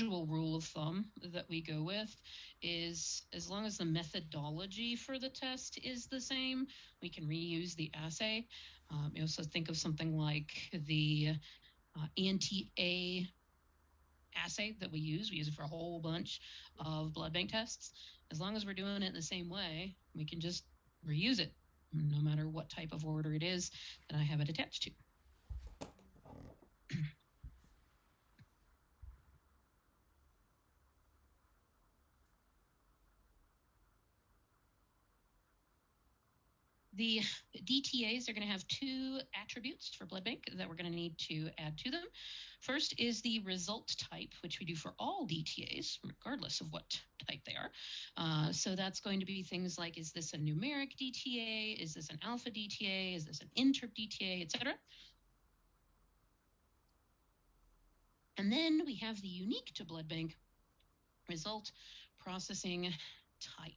usual rule of thumb that we go with is as long as the methodology for the test is the same, we can reuse the assay. So think of something like the anti-A assay that we use. We use it for a whole bunch of blood bank tests. As long as we're doing it in the same way, we can just reuse it, no matter what type of order it is that I have it attached to. The DTAs are going to have two attributes for blood bank that we're going to need to add to them. First is the result type, which we do for all DTAs, regardless of what type they are. So that's going to be things like, is this a numeric DTA? Is this an alpha DTA? Is this an interp DTA, etc.? And then we have the unique to blood bank result processing type.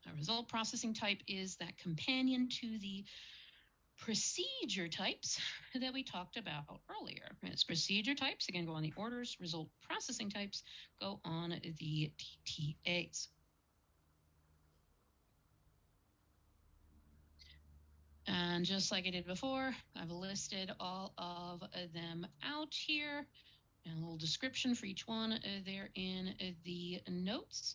A result processing type is that companion to the procedure types that we talked about earlier. It's procedure types, again, go on the orders. Result processing types go on the DTAs. And just like I did before, I've listed all of them out here. And a little description for each one there in the notes.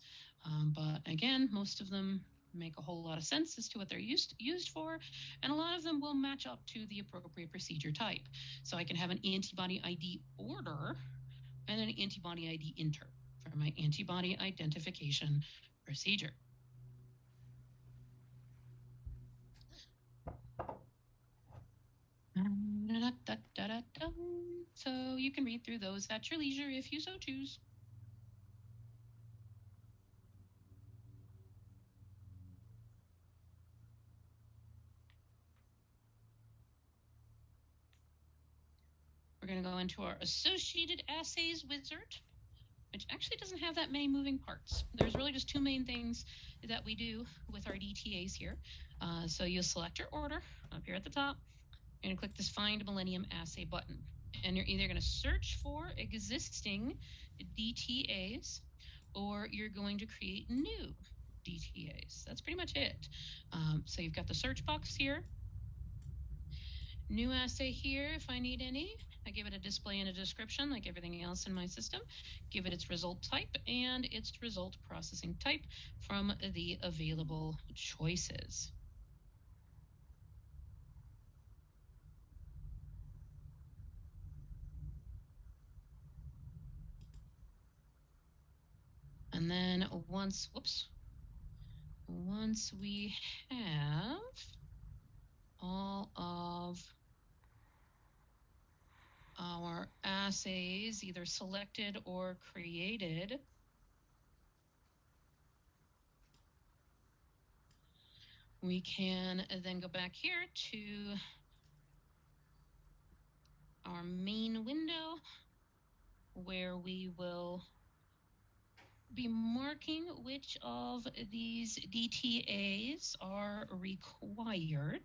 But again, most of them make a whole lot of sense as to what they're used for, and a lot of them will match up to the appropriate procedure type. So I can have an antibody ID order and an antibody ID inter for my antibody identification procedure. So you can read through those at your leisure if you so choose. We're going to go into our associated assays wizard, which actually doesn't have that many moving parts. There's really just two main things that we do with our DTAs here. So you'll select your order up here at the top. You're going to click this Find Millennium Assay button. And you're either going to search for existing DTAs or you're going to create new DTAs. That's pretty much it. So you've got the search box here. New assay here if I need any. I give it a display and a description like everything else in my system. Give it its result type and its result processing type from the available choices. And then once we have all of our assays either selected or created, we can then go back here to our main window where we will be marking which of these DTAs are required.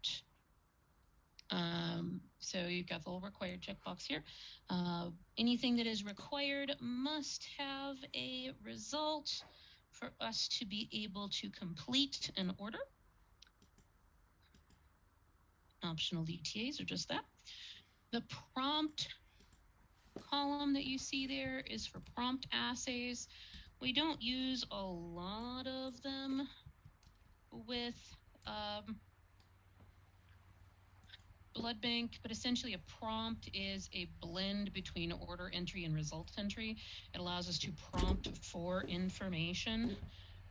So you've got the little required checkbox here. Anything that is required must have a result for us to be able to complete an order. Optional DTAs are just that. The prompt column that you see there is for prompt assays. We don't use a lot of them with blood bank, but essentially a prompt is a blend between order entry and result entry. It allows us to prompt for information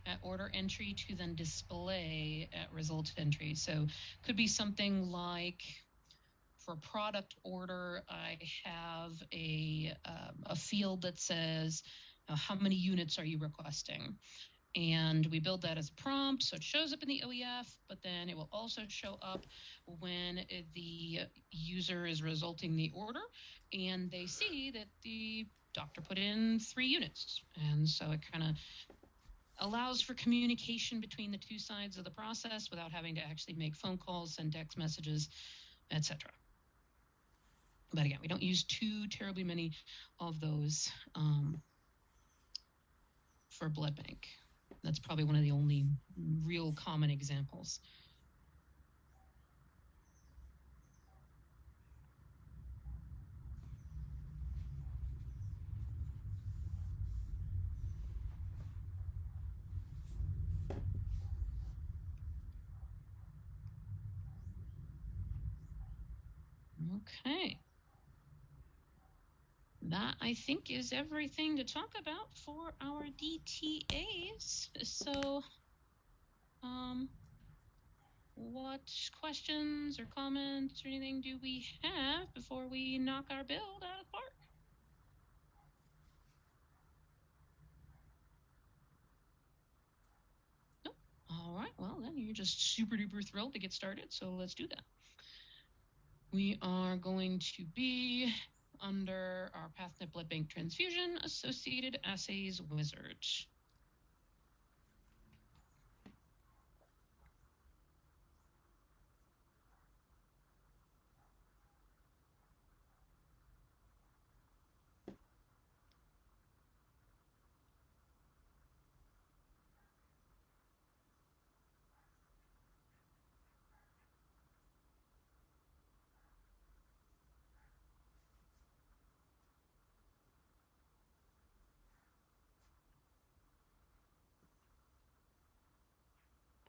at order entry to then display at result entry. So could be something like, for product order, I have a field that says, how many units are you requesting? And we build that as a prompt, so it shows up in the OEF, but then it will also show up when the user is resulting the order, and they see that the doctor put in 3 units. And so it kind of allows for communication between the two sides of the process without having to actually make phone calls, send text messages, etc. But again, we don't use too terribly many of those for blood bank. That's probably one of the only real common examples. Okay. That, I think, is everything to talk about for our DTAs. So, what questions or comments or anything do we have before we knock our build out of the park? Nope. All right. Well, then you're just super duper thrilled to get started. So let's do that. We are going to be under our PathNet Blood Bank Transfusion Associated Assays Wizard.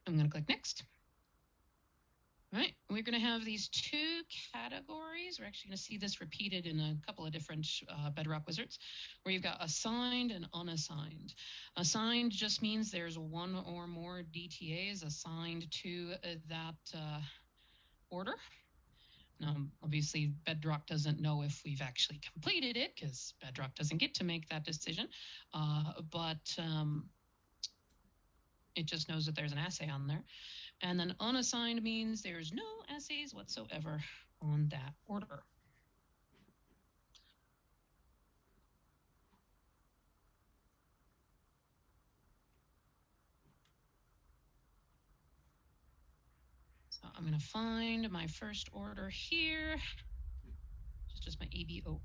I'm going to click next. All right, we're going to have these two categories. We're actually going to see this repeated in a couple of different Bedrock Wizards, where you've got assigned and unassigned. Assigned just means there's one or more DTAs assigned to that order. Now, obviously, Bedrock doesn't know if we've actually completed it, because Bedrock doesn't get to make that decision, but it just knows that there's an assay on there. And then unassigned means there's no assays whatsoever on that order. So I'm going to find my first order here. It's just my ABORH.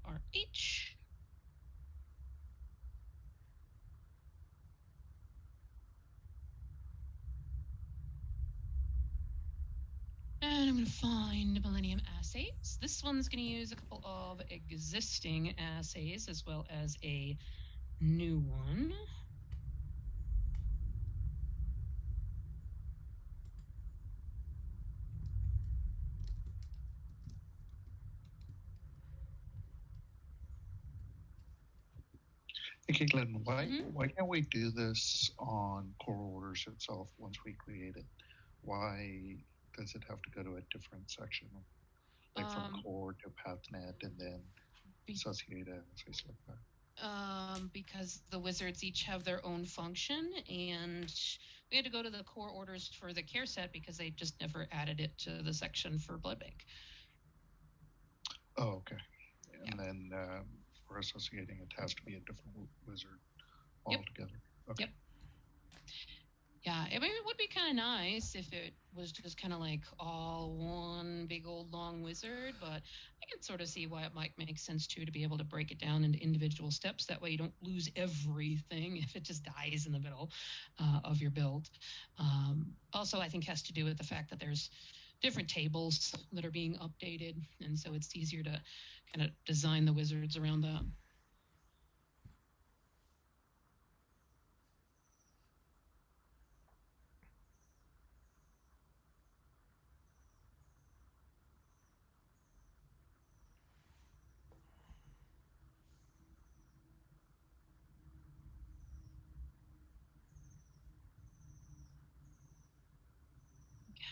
And I'm going to find Millennium Assays. This one's going to use a couple of existing assays as well as a new one. Okay, Glenn, why can't we do this on core orders itself once we create it? Why does it have to go to a different section, like from core to PathNet and then associated assays like that? Because the wizards each have their own function, and we had to go to the core orders for the care set because they just never added it to the section for blood bank. Oh, okay. And then for associating, it has to be a different wizard altogether. Yep. Okay. Yep. Yeah, I mean, it would be kind of nice if it was just kind of like all one big old long wizard, but I can sort of see why it might make sense too to be able to break it down into individual steps. That way you don't lose everything if it just dies in the middle of your build. Also, I think has to do with the fact that there's different tables that are being updated, and so it's easier to kind of design the wizards around that.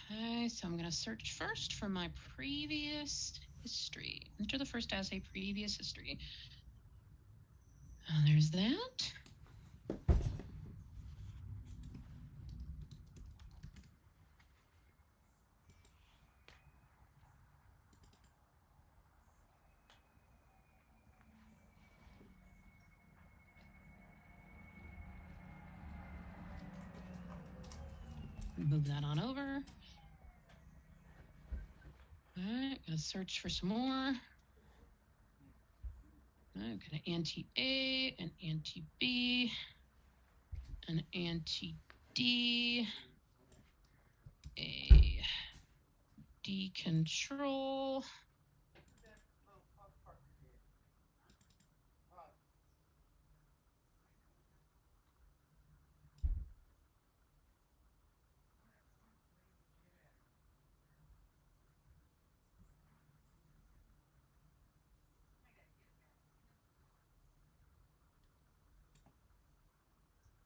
Okay, so I'm going to search first for my previous history. Enter the first assay previous history. There's that. Move that on over. All right, gonna search for some more. I've got an anti-A, an anti-B, an anti-D, a D control.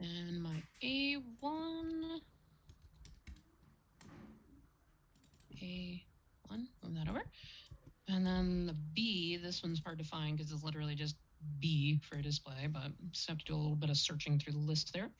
And my A1, move that over. And then the B, this one's hard to find because it's literally just B for a display, but just have to do a little bit of searching through the list there.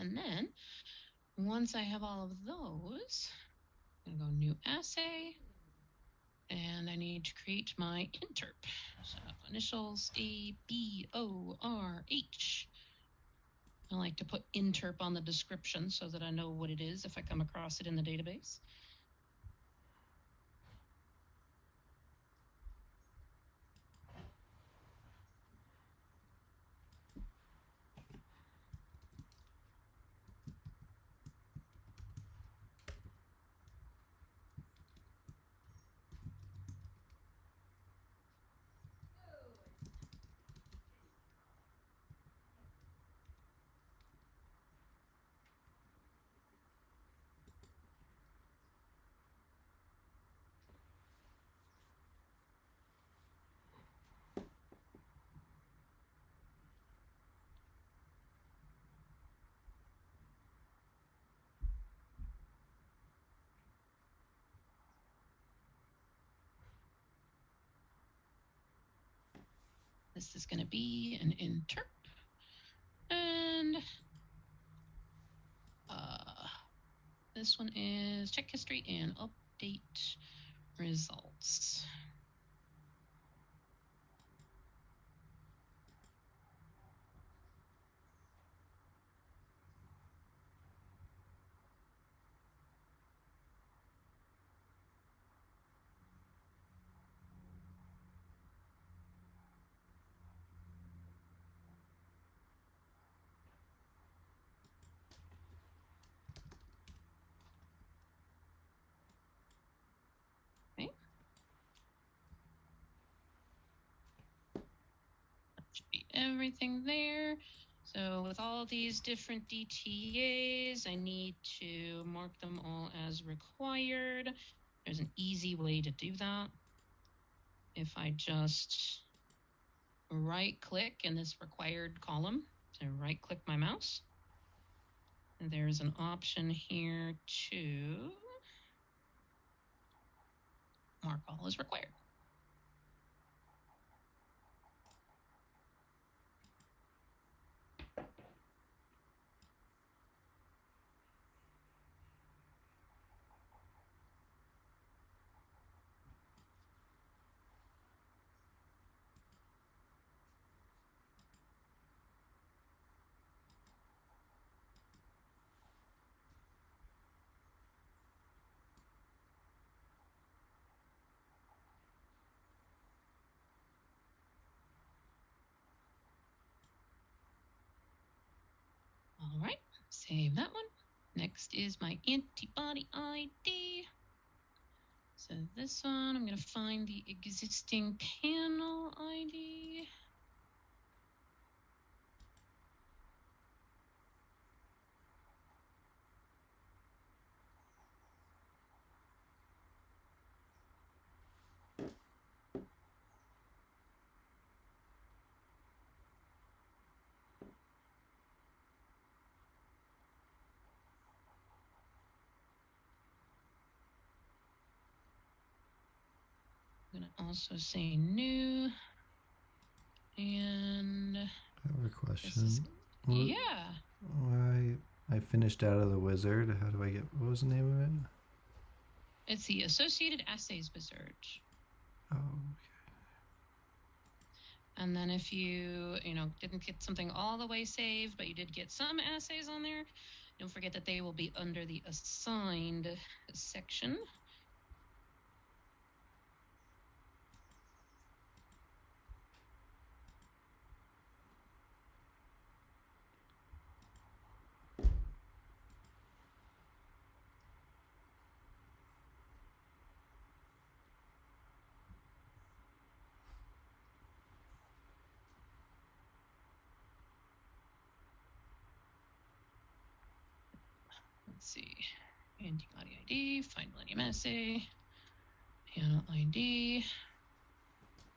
And then once I have all of those, I'm going to go new assay. And I need to create my interp. So initials ABORH. I like to put interp on the description so that I know what it is if I come across it in the database. This is going to be an interp. And this one is check history and update results. Okay. That should be everything there. So with all these different DTAs, I need to mark them all as required. There's an easy way to do that. If I just right click in this required column, so right click my mouse, and there's an option here to mark all as required. All right, save that one. Next is my antibody ID. So this one, I'm going to find the existing panel ID. I'm going to also say new and I have a question. Yeah. I finished out of the wizard. How do I get? What was the name of it? It's the Associated Assays Wizard. Oh, okay. And then if you didn't get something all the way saved, but you did get some assays on there, don't forget that they will be under the assigned section. Let's see. Antibody ID, find Millennium assay, panel ID,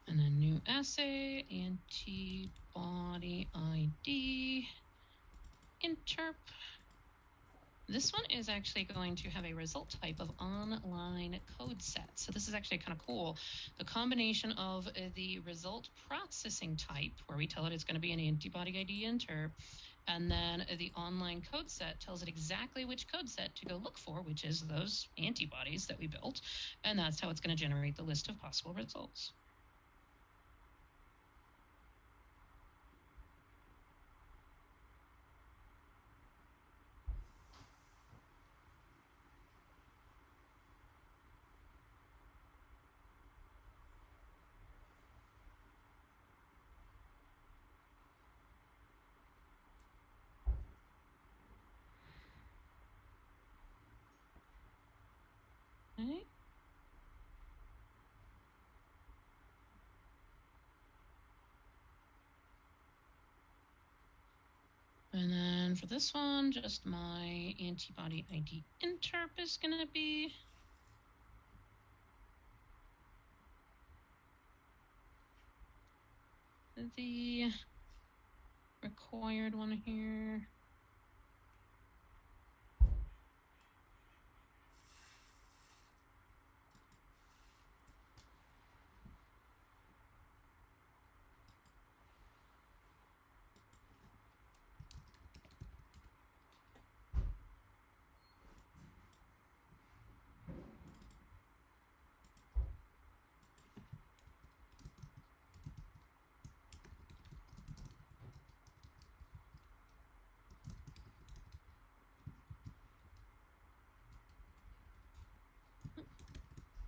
and then new assay, antibody ID, interp. This one is actually going to have a result type of online code set. So this is actually kind of cool. The combination of the result processing type, where we tell it it's going to be an antibody ID interp, and then the online code set tells it exactly which code set to go look for, which is those antibodies that we built. And that's how it's going to generate the list of possible results. Okay. And then for this one, just my antibody ID interp is going to be the required one here.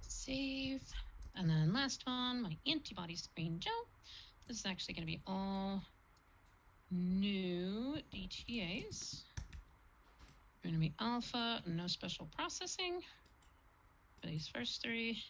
Save. And then last one, my antibody screen gel. This is actually going to be all new DTAs. Going to be alpha, no special processing for these first three.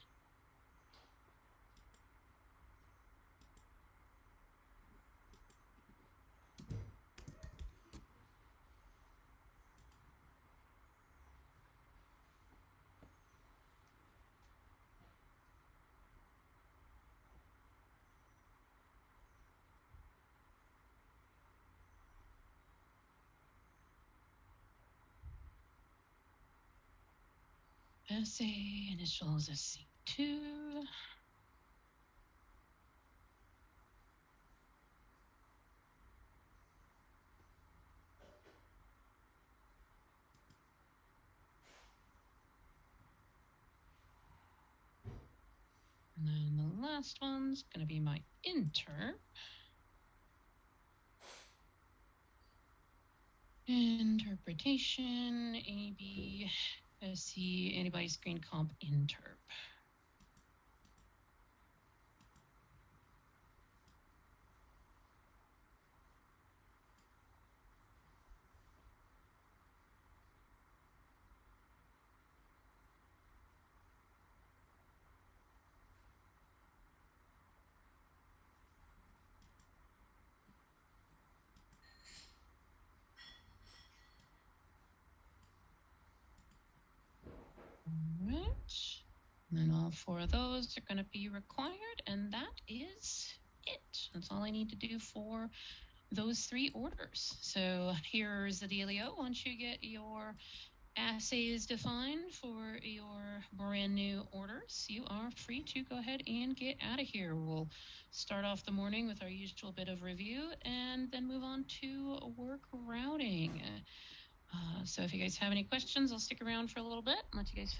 Assay initials SC2. And then the last one's going to be my interp. Interpretation, AB, SC, antibody screen comp interp. All right. And then all four of those are going to be required, and that is it. That's all I need to do for those three orders. So here's the dealio. Once you get your assays defined for your brand new orders, you are free to go ahead and get out of here. We'll start off the morning with our usual bit of review and then move on to work routing. So if you guys have any questions, I'll stick around for a little bit and let you guys